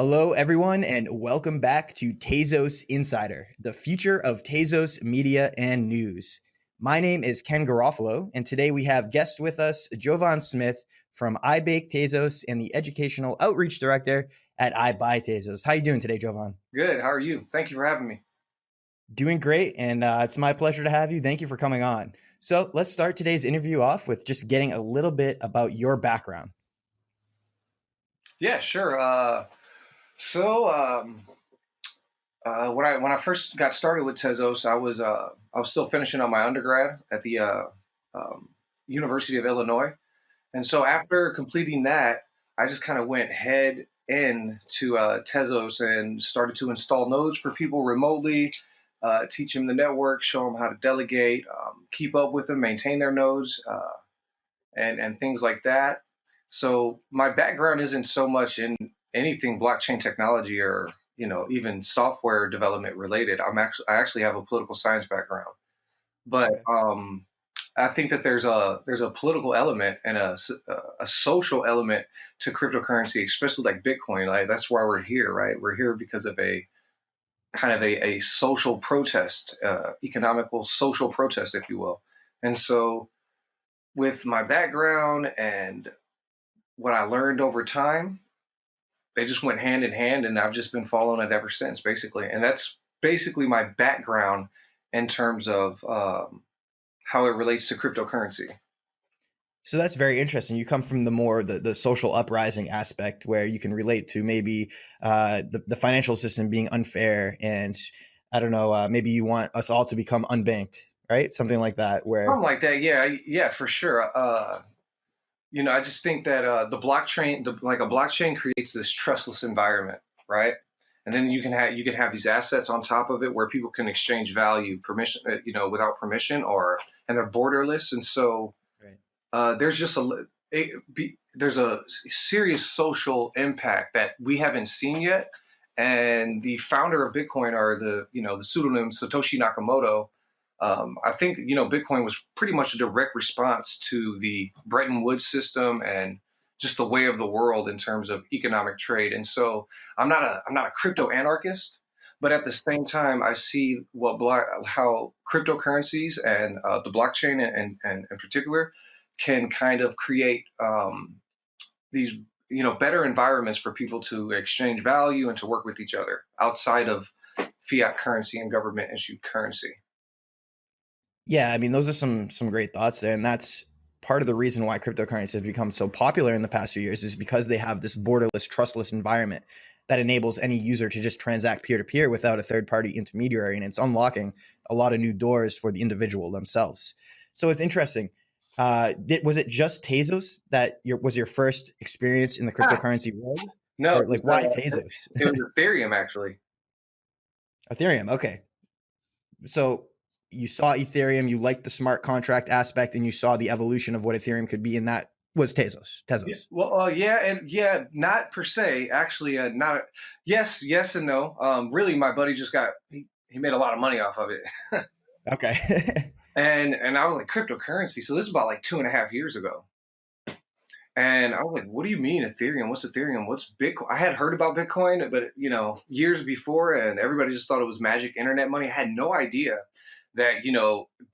Hello, everyone, and welcome back to Tezos Insider, the future of Tezos media and news. My name is Ken Garofalo, and today we have guest with us, Jovan Smith from iBake Tezos and the Educational Outreach Director at iBuy Tezos. How are you doing today, Jovan? Good. How are you? Thank you for having me. Doing great, and it's my pleasure to have you. Thank you for coming on. So let's start today's interview off with just getting a little bit about your background. Yeah, sure. So when I first got started with Tezos, I was still finishing up my undergrad at the um, University of Illinois, and so after completing that, I just kind of went head in to Tezos and started to install nodes for people remotely, teach them the network, show them how to delegate, keep up with them, maintain their nodes, and things like that. So my background isn't so much in anything blockchain technology or even software development related. I actually have a political science background, but Okay. I think that there's a political element and a social element to cryptocurrency, especially like Bitcoin. Like that's why we're here, right? We're here because of a kind of a social protest, economical social protest, if you will. And so with my background and what I learned over time, they just went hand in hand, and I've just been following it ever since, basically. And that's basically my background in terms of how it relates to cryptocurrency. So that's very interesting. You come from the social uprising aspect where you can relate to maybe the financial system being unfair, and I don't know, maybe you want us all to become unbanked, right? Something like that. Where Something like that, yeah, yeah, for sure. I just think that like a blockchain creates this trustless environment, right? And then you can have these assets on top of it where people can exchange value, permission, without permission, and they're borderless. And so right. there's a serious social impact that we haven't seen yet. And the founder of Bitcoin, or the pseudonym Satoshi Nakamoto, I think Bitcoin was pretty much a direct response to the Bretton Woods system and just the way of the world in terms of economic trade. And so I'm not a crypto anarchist, but at the same time, I see how cryptocurrencies and the blockchain and in particular can kind of create these better environments for people to exchange value and to work with each other outside of fiat currency and government issued currency. Yeah, I mean, those are some great thoughts, and that's part of the reason why cryptocurrency has become so popular in the past few years is because they have this borderless, trustless environment that enables any user to just transact peer to peer without a third party intermediary, and it's unlocking a lot of new doors for the individual themselves. So it's interesting. Was it just Tezos that was your first experience in the Ah, cryptocurrency world, no, or like why Tezos? it was Ethereum actually. Ethereum, okay. So you saw Ethereum, you liked the smart contract aspect, and you saw the evolution of what Ethereum could be, and that was Tezos. Yeah, Tezos. well, yeah, and yeah, not per se. Actually, not. Yes, yes, and no. Really, my buddy just he made a lot of money off of it, Okay. and I was like cryptocurrency. So this is about like 2.5 years ago, and I was like, what do you mean Ethereum? What's Ethereum? What's Bitcoin? I had heard about Bitcoin, but years before, and everybody just thought it was magic internet money. I had no idea that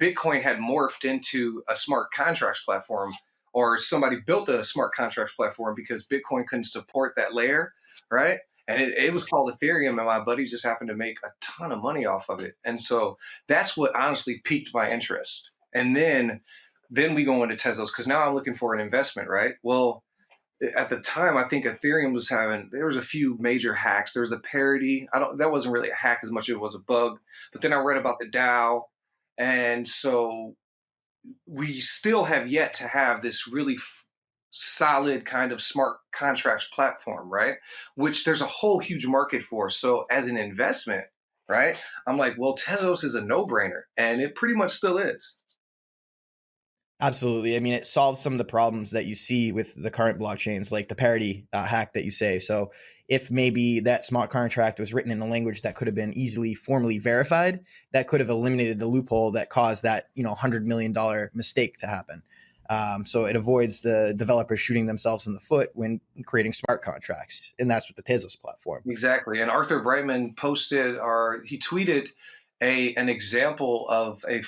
Bitcoin had morphed into a smart contracts platform, or somebody built a smart contracts platform because Bitcoin couldn't support that layer, right? And it was called Ethereum, and my buddy just happened to make a ton of money off of it. And so that's what honestly piqued my interest. And then we go into Tezos because now I'm looking for an investment, right? Well, at the time, I think Ethereum there was a few major hacks. There was the parity. That wasn't really a hack as much as it was a bug. But then I read about the DAO. And so we still have yet to have this really solid kind of smart contracts platform, right? Which there's a whole huge market for. So as an investment, right? I'm like, well, Tezos is a no brainer. And it pretty much still is. Absolutely. I mean, it solves some of the problems that you see with the current blockchains, like the parity hack that you say. So, if maybe that smart contract was written in a language that could have been easily formally verified, that could have eliminated the loophole that caused that $100 million mistake to happen. So it avoids the developers shooting themselves in the foot when creating smart contracts. And that's with the Tezos platform. Exactly. And Arthur Brightman posted, or he tweeted an example of a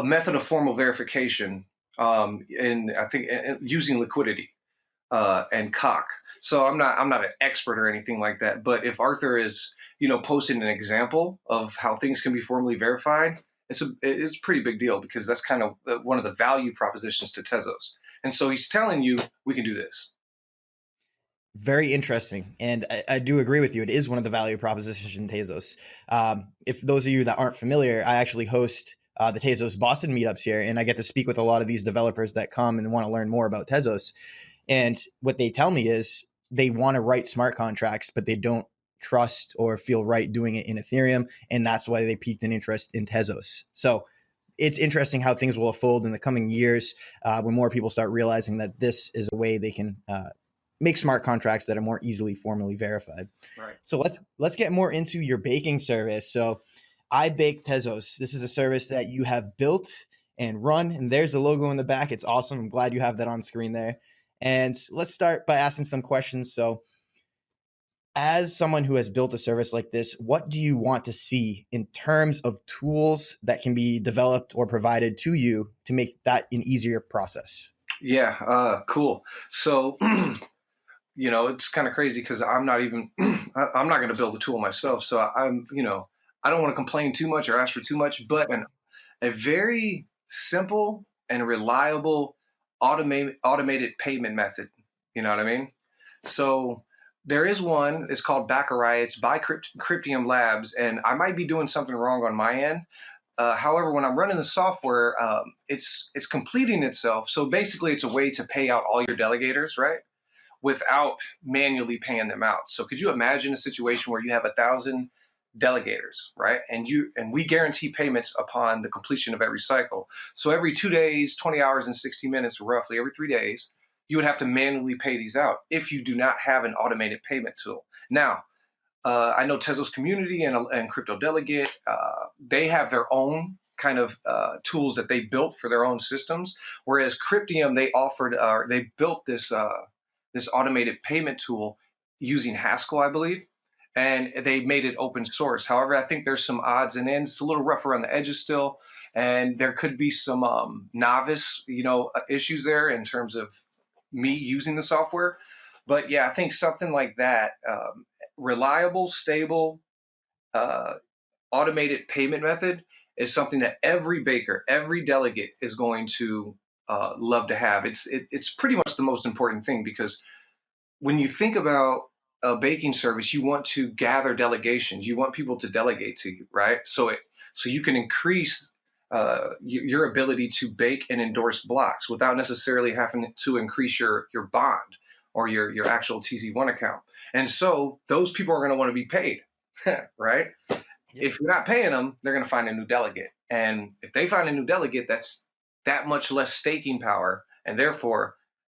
method of formal verification, in I think using liquidity and cock. So I'm not an expert or anything like that. But if Arthur is posting an example of how things can be formally verified, it's a pretty big deal, because that's kind of one of the value propositions to Tezos. And so he's telling you we can do this. Very interesting. And I do agree with you. It is one of the value propositions in Tezos. If those of you that aren't familiar, I actually host the Tezos Boston meetups here, and I get to speak with a lot of these developers that come and want to learn more about Tezos. And what they tell me is they want to write smart contracts, but they don't trust or feel right doing it in Ethereum. And that's why they piqued an interest in Tezos. So it's interesting how things will unfold in the coming years when more people start realizing that this is a way they can make smart contracts that are more easily formally verified. Right. So let's get more into your baking service. So I Bake Tezos. This is a service that you have built and run, and there's the logo in the back. It's awesome. I'm glad you have that on screen there. And let's start by asking some questions. So as someone who has built a service like this, what do you want to see in terms of tools that can be developed or provided to you to make that an easier process? Yeah, cool. So it's kind of crazy, because I'm not even I'm not going to build a tool myself. So I don't want to complain too much or ask for too much, but a very simple and reliable automated payment method. You know what I mean? So there is one. It's called Baccarat. It's by Cryptium Labs, and I might be doing something wrong on my end. However, when I'm running the software, it's completing itself. So basically, it's a way to pay out all your delegators, right, without manually paying them out. So could you imagine a situation where you have 1,000 delegators, right? And we guarantee payments upon the completion of every cycle. So every 2 days, 20 hours and 60 minutes, roughly every 3 days, you would have to manually pay these out if you do not have an automated payment tool. Now, I know Tezos Community and Crypto Delegate, they have their own kind of tools that they built for their own systems. Whereas Cryptium, they built this automated payment tool using Haskell, I believe, and they made it open source. However, I think there's some odds and ends. It's a little rough around the edges still, and there could be some novice, issues there in terms of me using the software. But yeah, I think something like that, reliable, stable, automated payment method is something that every baker, every delegate is going to love to have. It's pretty much the most important thing, because when you think about a baking service, you want to gather delegations. You want people to delegate to you, right? So you can increase your ability to bake and endorse blocks without necessarily having to increase your bond or your actual TZ1 account. And so those people are going to want to be paid, right? Yep. If you're not paying them, they're going to find a new delegate. And if they find a new delegate, that's that much less staking power, and therefore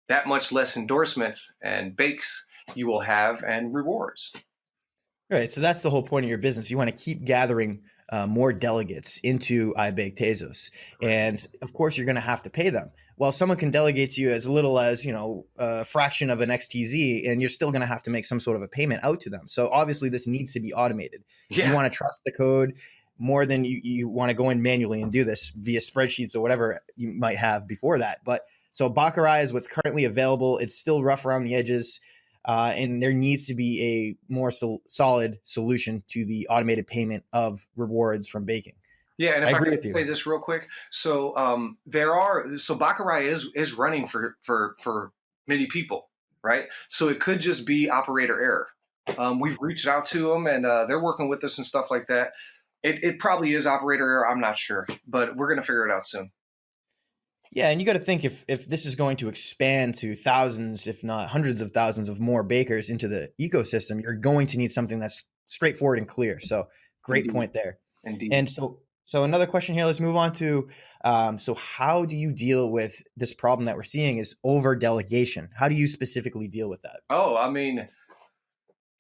that much less endorsements and bakes you will have and rewards. Right. So that's the whole point of your business. You want to keep gathering more delegates into iBake Tezos. And of course, you're going to have to pay them. Well, someone can delegate to you as little as, a fraction of an XTZ, and you're still going to have to make some sort of a payment out to them. So obviously this needs to be automated. Yeah. You want to trust the code more than you want to go in manually and do this via spreadsheets or whatever you might have before that. But so Baccarat is what's currently available. It's still rough around the edges. And there needs to be a more solid solution to the automated payment of rewards from baking. Yeah, and if I could say this real quick, so Baccarat is running for many people, right? So it could just be operator error. We've reached out to them, and they're working with us and stuff like that. It probably is operator error. I'm not sure, but we're gonna figure it out soon. Yeah, and you got to think if this is going to expand to thousands, if not hundreds of thousands of more bakers into the ecosystem, you're going to need something that's straightforward and clear. So great point there. Indeed. And so another question here, let's move on to, so how do you deal with this problem that we're seeing is over delegation? How do you specifically deal with that? Oh, I mean,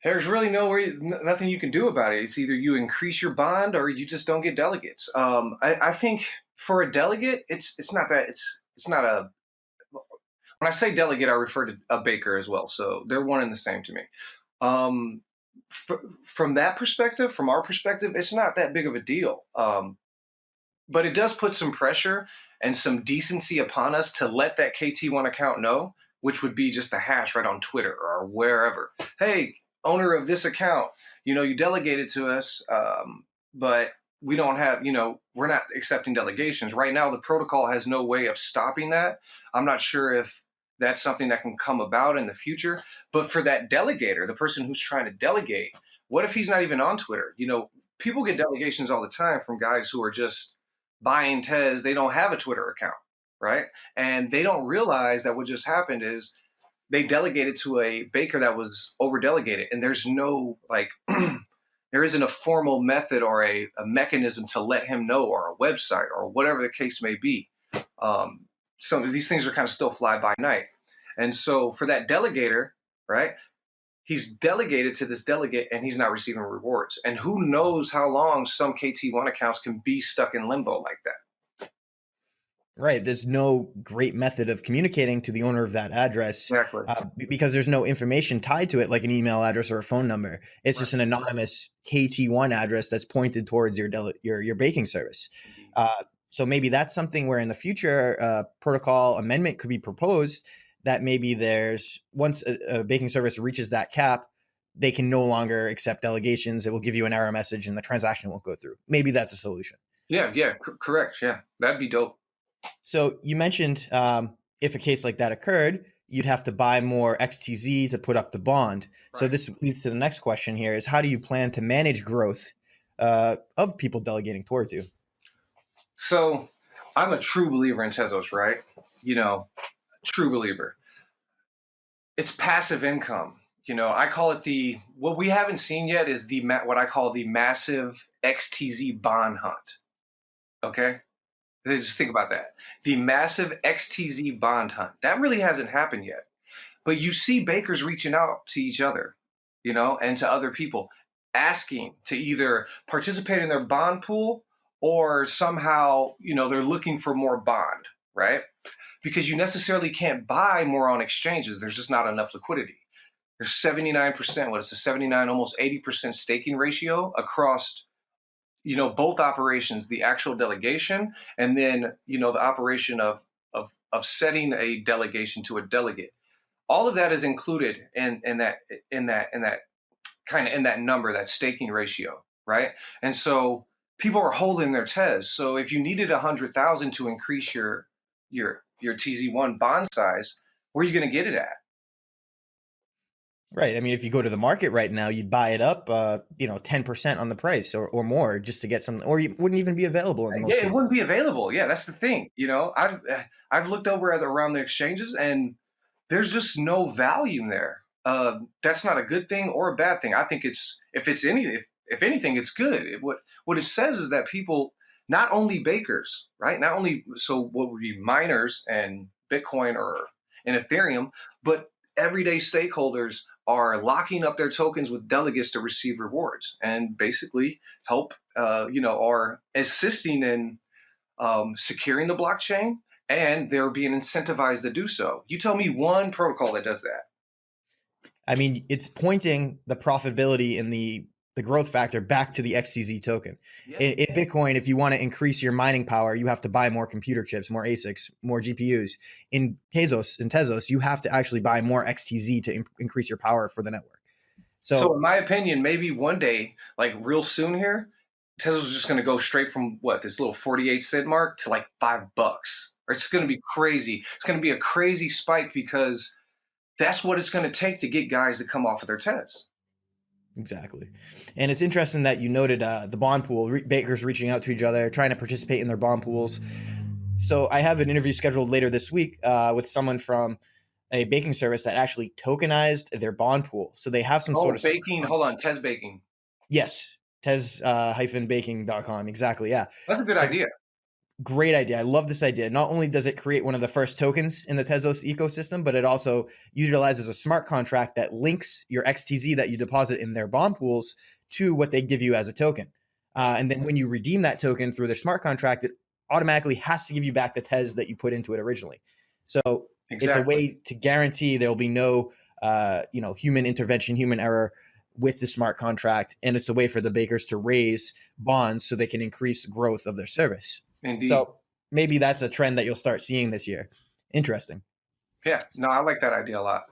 there's really nothing you can do about it. It's either you increase your bond or you just don't get delegates. I think for a delegate, it's not that it's not a when I say delegate, I refer to a baker as well. So they're one and the same to me. Um, from that perspective, from our perspective, it's not that big of a deal. But it does put some pressure and some decency upon us to let that KT1 account know, which would be just a hash right on Twitter or wherever. Hey, owner of this account, you delegated to us, but we don't have, we're not accepting delegations. Right now, the protocol has no way of stopping that. I'm not sure if that's something that can come about in the future. But for that delegator, the person who's trying to delegate, what if he's not even on Twitter? People get delegations all the time from guys who are just buying Tez. They don't have a Twitter account, right? And they don't realize that what just happened is they delegated to a baker that was over delegated, and there's no there isn't a formal method or a mechanism to let him know, or a website or whatever the case may be. Some of these things are kind of still fly by night. And so for that delegator, right, he's delegated to this delegate and he's not receiving rewards. And who knows how long some KT1 accounts can be stuck in limbo like that. Right. There's no great method of communicating to the owner of that address, Exactly. Because there's no information tied to it, like an email address or a phone number. It's just an anonymous KT1 address that's pointed towards your baking service. So maybe that's something where in the future, protocol amendment could be proposed that maybe once a baking service reaches that cap, they can no longer accept delegations. It will give you an error message and the transaction won't go through. Maybe that's a solution. Yeah, correct. Yeah, that'd be dope. So you mentioned if a case like that occurred, you'd have to buy more XTZ to put up the bond. Right. So this leads to the next question here is how do you plan to manage growth of people delegating towards you? So I'm a true believer in Tezos, right? True believer. It's passive income. I call it what we haven't seen yet is what I call the massive XTZ bond hunt. Okay? Just think about that. The massive XTZ bond hunt. That really hasn't happened yet. But you see bakers reaching out to each other, and to other people, asking to either participate in their bond pool or somehow, they're looking for more bond, right? Because you necessarily can't buy more on exchanges. There's just not enough liquidity. There's 79%, what is it, 79, almost 80% staking ratio across both operations, the actual delegation, and then, the operation of setting a delegation to a delegate. All of that is included in that kind of in that number, that staking ratio, right? And so people are holding their Tez. So if you needed 100,000 to increase your TZ1 bond size, where are you going to get it at? Right. I mean, if you go to the market right now, you'd buy it up, 10% on the price or more just to get some, or you wouldn't even be available in most cases. It wouldn't be available. Yeah, that's the thing. I've looked over around the exchanges and there's just no value there. That's not a good thing or a bad thing. I think if anything, it's good. What it says is that people, not only bakers, right? Not only, so what would be miners and Bitcoin or in Ethereum, but everyday stakeholders are locking up their tokens with delegates to receive rewards and basically help, are assisting in securing the blockchain, and they're being incentivized to do so. You tell me one protocol that does that. I mean, it's pointing the profitability and the growth factor back to the XTZ token. Yeah. In Bitcoin, if you want to increase your mining power, you have to buy more computer chips, more ASICs, more GPUs. In Tezos, you have to actually buy more XTZ to increase your power for the network. So in my opinion, maybe one day, like real soon here, Tezos is just going to go straight from this little 48 cent mark to like $5. Or it's going to be crazy. It's going to be a crazy spike because that's what it's going to take to get guys to come off of their Tez. Exactly. And it's interesting that you noted the bond pool, bakers reaching out to each other, trying to participate in their bond pools. So I have an interview scheduled later this week with someone from a baking service that actually tokenized their bond pool. So they have some sort of baking. Hold on, Tez Baking. Yes, Tez-baking.com. Exactly. Yeah. That's a good idea. Great idea. I love this idea. Not only does it create one of the first tokens in the Tezos ecosystem, but it also utilizes a smart contract that links your XTZ that you deposit in their bond pools to what they give you as a token. And then when you redeem that token through their smart contract, it automatically has to give you back the TES that you put into it originally. So it's a Exactly. way to guarantee there will be no human intervention, human error with the smart contract, and it's a way for the bakers to raise bonds so they can increase growth of their service. Indeed. So maybe that's a trend that you'll start seeing this year. Interesting. Yeah. No, I like that idea a lot.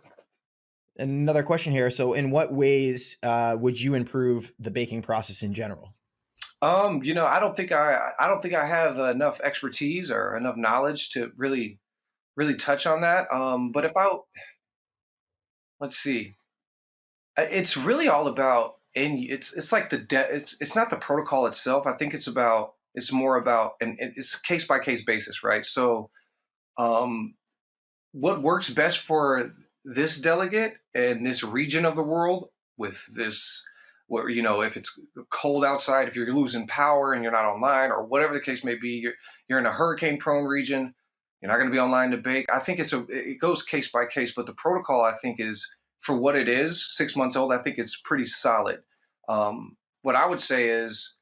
Another question here. So, in what ways would you improve the baking process in general? I don't think I have enough expertise or enough knowledge to really touch on that. But if I let's see, it's really all about, and it's like it's not the protocol itself. I think it's more about, and it's case by case basis, right? So, um, what works best for this delegate and this region of the world with this, where if it's cold outside, if you're losing power and you're not online, or whatever the case may be, you're in a hurricane prone region, you're not going to be online to bake. I think it goes case by case, but the protocol, I think, is, for what it is, 6 months old, I think it's pretty solid. What I would say is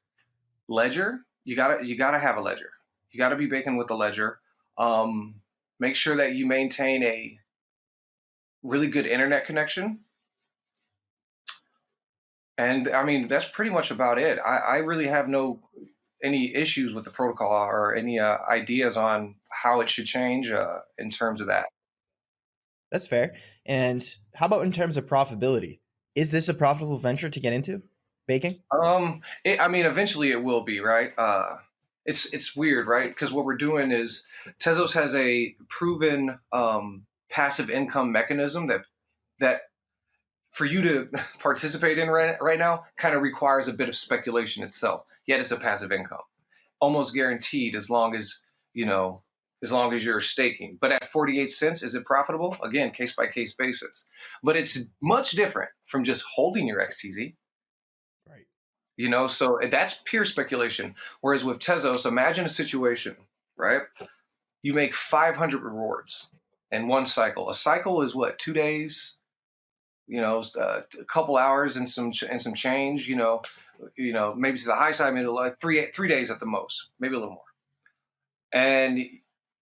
ledger. You gotta have a ledger. You gotta be baking with a ledger. um, Make sure that you maintain a really good internet connection. And I mean, that's pretty much about it. I really have no any issues with the protocol or any ideas on how it should change in terms of that. That's fair. And how about in terms of profitability? Is this a profitable venture to get into baking? I mean, eventually it will be, right? It's weird, right? Because what we're doing is Tezos has a proven passive income mechanism that for you to participate in right now kind of requires a bit of speculation itself. Yet it's a passive income, almost guaranteed, you know as long as you're staking. But at 48 cents, is it profitable? Again, case by case basis. But it's much different from just holding your XTZ. Right. So that's pure speculation. Whereas with Tezos, imagine a situation, right? You make 500 rewards in one cycle. A cycle is what, 2 days? A couple hours and some change. Maybe to the high side, maybe like 3 days at the most, maybe a little more. And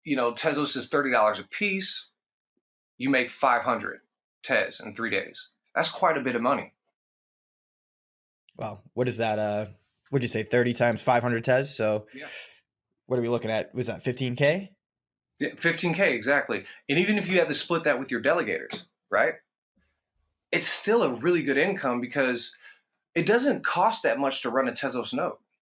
Tezos is $30 a piece. You make 500 Tez in 3 days. That's quite a bit of money. Wow. What is that? What'd you say? 30 times 500 TES. So Yeah. what are we looking at? Was that 15K? Yeah, 15K exactly. And even if you had to split that with your delegators, right? It's still a really good income because it doesn't cost that much to run a Tezos node.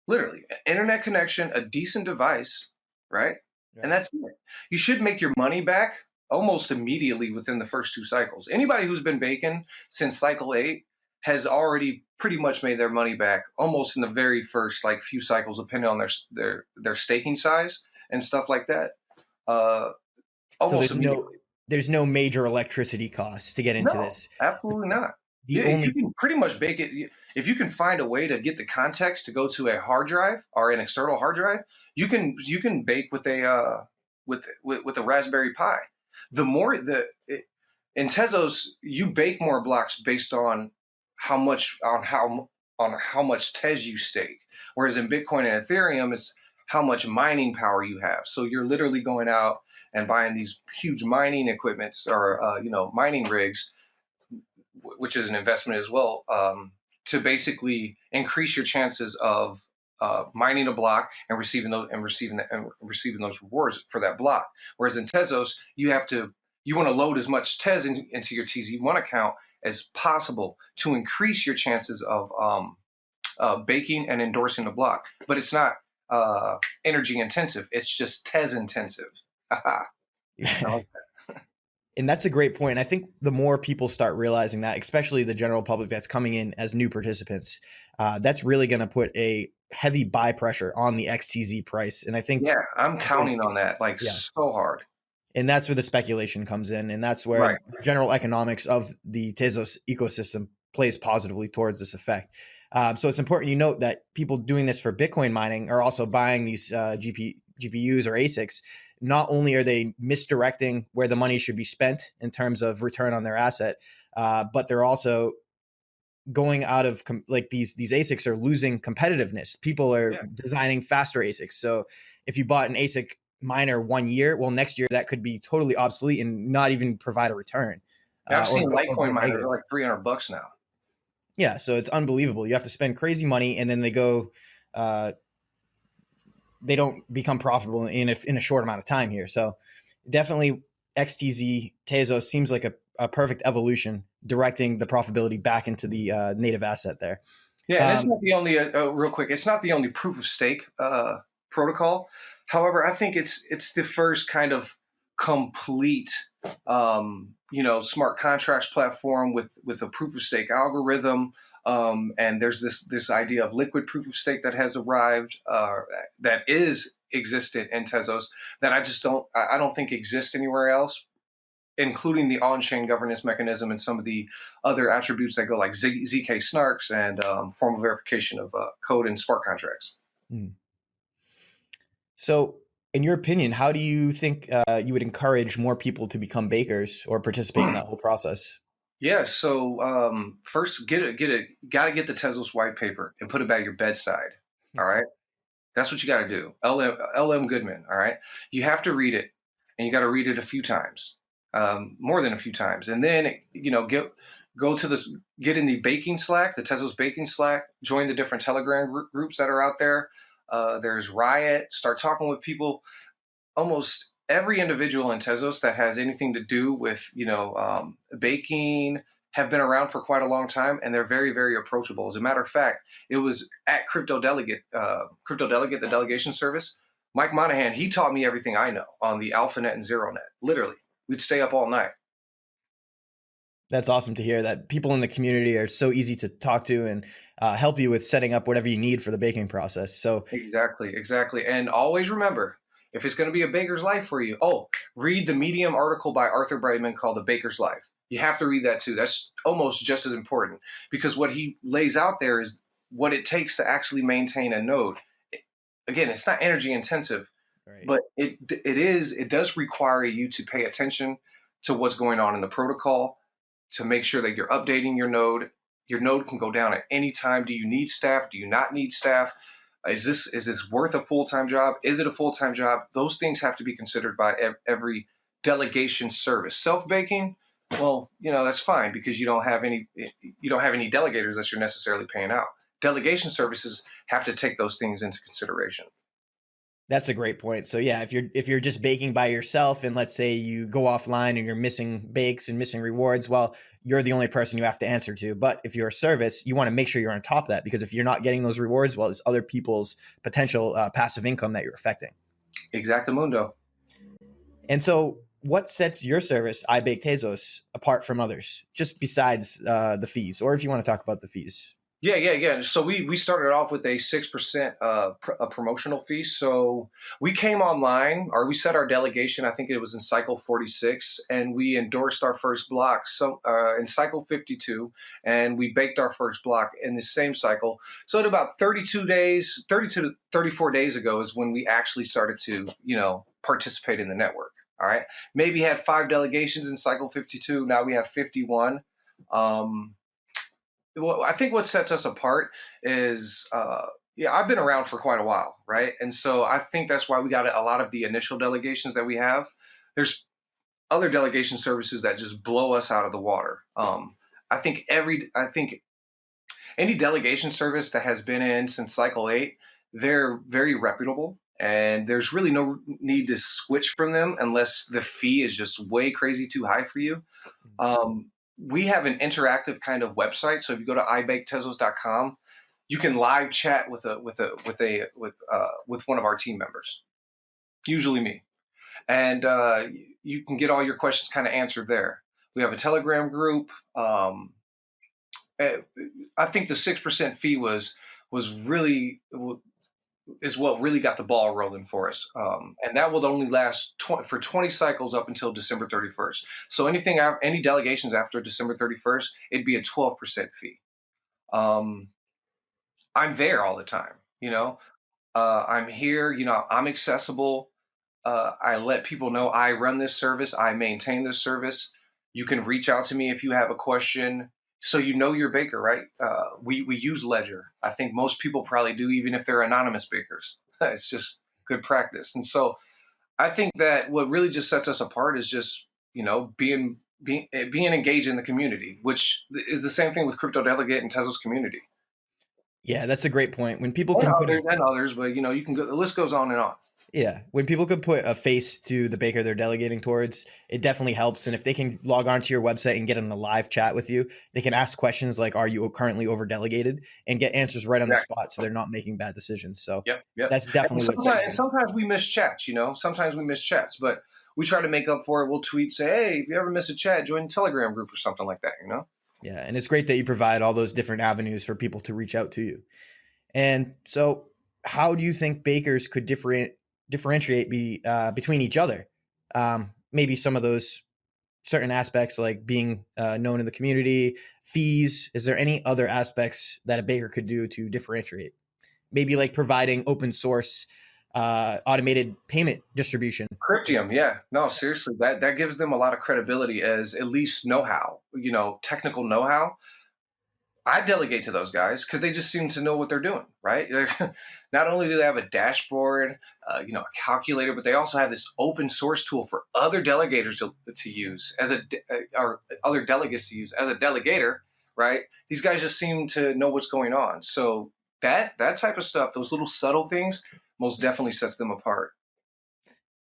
Literally, internet connection, a decent device, right? And Right. that's it. You should make your money back almost immediately within the first 2 cycles. Anybody who's been baking since cycle 8 has already pretty much made their money back almost in the very first like few cycles, depending on their staking size and stuff like that. Uh, So Almost immediately. there's no major electricity costs to get into No, this. absolutely not. The Yeah, you only can pretty much bake it. If you can find a way to get the context to go to a hard drive or an external hard drive, you can bake with a Raspberry Pi. The more in Tezos, you bake more blocks based on how much Tez you stake. Whereas in Bitcoin and Ethereum, it's how much mining power you have. So you're literally going out and buying these huge mining equipments or mining rigs, which is an investment as well, to basically increase your chances of mining a block and receiving those rewards for that block. Whereas in Tezos, you want to load as much Tez into your TZ1 account as possible to increase your chances of baking and endorsing the block. But it's not energy intensive; it's just Tez intensive. and that's a great point. I think the more people start realizing that, especially the general public that's coming in as new participants, that's really going to put a heavy buy pressure on the XTZ price. And I think, Yeah, I'm counting on that like yeah, so hard. and that's where the speculation comes in, and that's where Right. the general economics of the Tezos ecosystem plays positively towards this effect. So it's important you note that people doing this for Bitcoin mining are also buying these GPUs or ASICs. Not only are they misdirecting where the money should be spent in terms of return on their asset, but they're also going out of like these ASICs are losing competitiveness. People are Yeah. designing faster ASICs, so if you bought an ASIC miner 1 year, well, next year that could be totally obsolete and not even provide a return, I've or seen or go Litecoin miners, they're negative. like $300 now. Yeah, so it's unbelievable. You have to spend crazy money, and then uh, they don't become profitable in a short amount of time here. So definitely XTZ Tezos seems like a perfect evolution, directing the profitability back into the native asset there. Yeah, and it's not the only real quick. It's not the only proof of stake protocol. However, I think it's the first kind of complete, smart contracts platform with a proof of stake algorithm. And there's this idea of liquid proof of stake that has arrived, that is existent in Tezos, that I don't think exists anywhere else, including the on-chain governance mechanism and some of the other attributes that go like ZK snarks and formal verification of code and smart contracts. Mm. So, in your opinion, how do you think you would encourage more people to become bakers or participate in that whole process? Yeah, so first gotta get the Tezos white paper and put it by your bedside. All right, that's what you got to do. LM Goodman. All right, you have to read it, and you got to read it a few times, more than a few times, and then go to this, get in the baking Slack, the Tezos baking Slack, join the different Telegram groups that are out there. There's Riot. Start talking with people. Almost every individual in Tezos that has anything to do with baking have been around for quite a long time, and they're very, very approachable. As a matter of fact, it was at Crypto Delegate, the delegation service. Mike Monahan, he taught me everything I know on the AlphaNet and ZeroNet. Literally, we'd stay up all night. That's awesome to hear that people in the community are so easy to talk to and help you with setting up whatever you need for the baking process. So, Exactly. And always remember, if it's going to be a baker's life for you, read the Medium article by Arthur Brightman called The Baker's Life. You have to read that too. That's almost just as important, because what he lays out there is what it takes to actually maintain a node. Again, it's not energy intensive, right. but it does require you to pay attention to what's going on in the protocol, to make sure that you're updating your node. Your node can go down at any time. Do you need staff? Do you not need staff? Is this worth a full-time job? Is it a full-time job? Those things have to be considered by every delegation service. Self-baking, well, that's fine, because you don't have any delegators that you're necessarily paying out. Delegation services have to take those things into consideration. That's a great point. So yeah, if you're just baking by yourself, and let's say you go offline and you're missing bakes and missing rewards, well, you're the only person you have to answer to. But if you're a service, you want to make sure you're on top of that, because if you're not getting those rewards, well, it's other people's potential passive income that you're affecting. Exactamundo. And so, what sets your service, iBake Tezos, apart from others, just besides the fees, or if you want to talk about the fees? Yeah. So we started off with a 6% a promotional fee. So we came online, or we set our delegation, I think it was in cycle 46, and we endorsed our first block in cycle 52, and we baked our first block in the same cycle. So at about 32 to 34 days ago is when we actually started to, participate in the network. All right. Maybe had 5 delegations in cycle 52. Now we have 51. Well, I think what sets us apart is, I've been around for quite a while, right? And so I think that's why we got a lot of the initial delegations that we have. There's other delegation services that just blow us out of the water. I think any delegation service that has been in since cycle 8, they're very reputable, and there's really no need to switch from them unless the fee is just way crazy too high for you. We have an interactive kind of website. So if you go to ibaketezos.com, you can live chat with one of our team members, usually me, and you can get all your questions kind of answered there. We have a Telegram group. I think the 6% fee is what really got the ball rolling for us. And that will only last for 20 cycles up until December 31st. So any delegations after December 31st, it'd be a 12% fee. I'm there all the time, I'm here, I'm accessible. I let people know I run this service. I maintain this service. You can reach out to me if you have a question. So your baker, right? We use Ledger. I think most people probably do, even if they're anonymous bakers. It's just good practice. And so I think that what really just sets us apart is just, being engaged in the community, which is the same thing with Crypto Delegate and Tezos community. Yeah, that's a great point. When people And can put others, but you can go, the list goes on and on. yeah, when people could put a face to the baker they're delegating towards, it definitely helps. And if they can log on to your website and get in a live chat with you, they can ask questions like, "Are you currently over delegated?" and get answers right on the Exactly. spot, so they're not making bad decisions. So Yep, yep. that's definitely what set you And guys. sometimes we miss chats. Sometimes we miss chats, but we try to make up for it. We'll tweet, say, "Hey, if you ever miss a chat, join the Telegram group or something like that." Yeah, and it's great that you provide all those different avenues for people to reach out to you. And so, how do you think bakers could differentiate between each other? Maybe some of those certain aspects, like being known in the community, fees. Is there any other aspects that a baker could do to differentiate? Maybe like providing open source automated payment distribution. Cryptium, yeah. No, seriously, that gives them a lot of credibility as at least know-how, technical know-how. I delegate to those guys because they just seem to know what they're doing, right? Not only do they have a dashboard, a calculator, but they also have this open source tool for other delegators to use or other delegates to use as a delegator, right? These guys just seem to know what's going on. So that type of stuff, those little subtle things, most definitely sets them apart.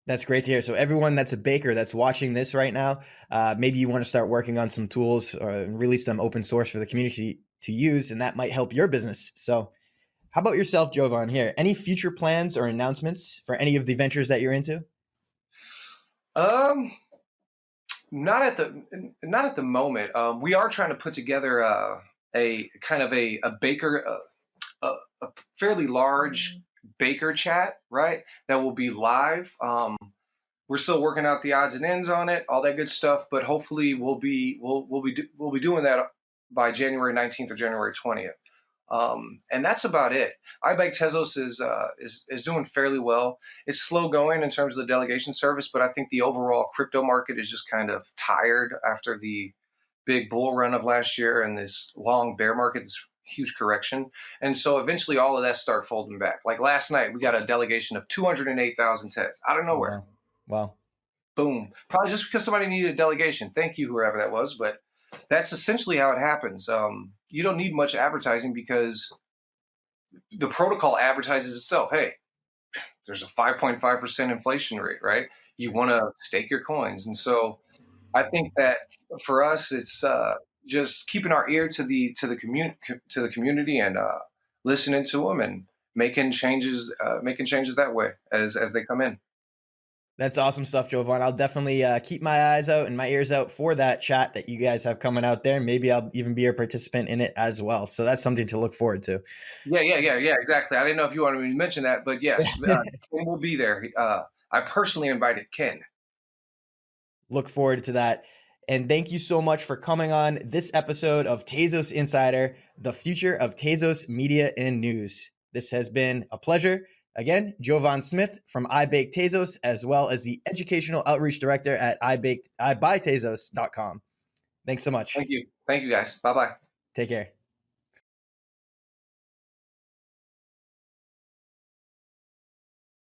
That's great to hear. So everyone that's a baker that's watching this right now, maybe you want to start working on some tools or release them open source for the community to use, and that might help your business. So how about yourself, Jovan, here? Any future plans or announcements for any of the ventures that you're into? Um, not at the moment. We are trying to put together a kind of a baker, a fairly large baker chat, right? That will be live. We're still working out the odds and ends on it, all that good stuff. But hopefully, we'll be doing that by January 19th or January 20th. And that's about it. iBake Tezos is doing fairly well. It's slow going in terms of the delegation service, but I think the overall crypto market is just kind of tired after the big bull run of last year and this long bear market, this huge correction. And so eventually all of that start folding back. Like last night, we got a delegation of 208,000 Tez out of nowhere. Wow. Wow. Boom. Probably just because somebody needed a delegation. Thank you, whoever that was. But that's essentially how it happens. You don't need much advertising because the protocol advertises itself. Hey, there's a 5.5% inflation rate, right? You want to stake your coins. And so I think that for us, it's just keeping our ear to the community and listening to them and making changes that way as they come in. That's awesome stuff, Jovan. I'll definitely keep my eyes out and my ears out for that chat that you guys have coming out there. Maybe I'll even be a participant in it as well. So that's something to look forward to. Yeah, exactly. I didn't know if you wanted me to mention that, but yes, Ken will be there. I personally invited Ken. Look forward to that. And thank you so much for coming on this episode of Tezos Insider, the future of Tezos media and news. This has been a pleasure. Again, Jovan Smith from iBake Tezos, as well as the Educational Outreach Director at ibuytezos.com. Thanks so much. Thank you. Thank you, guys. Bye-bye. Take care.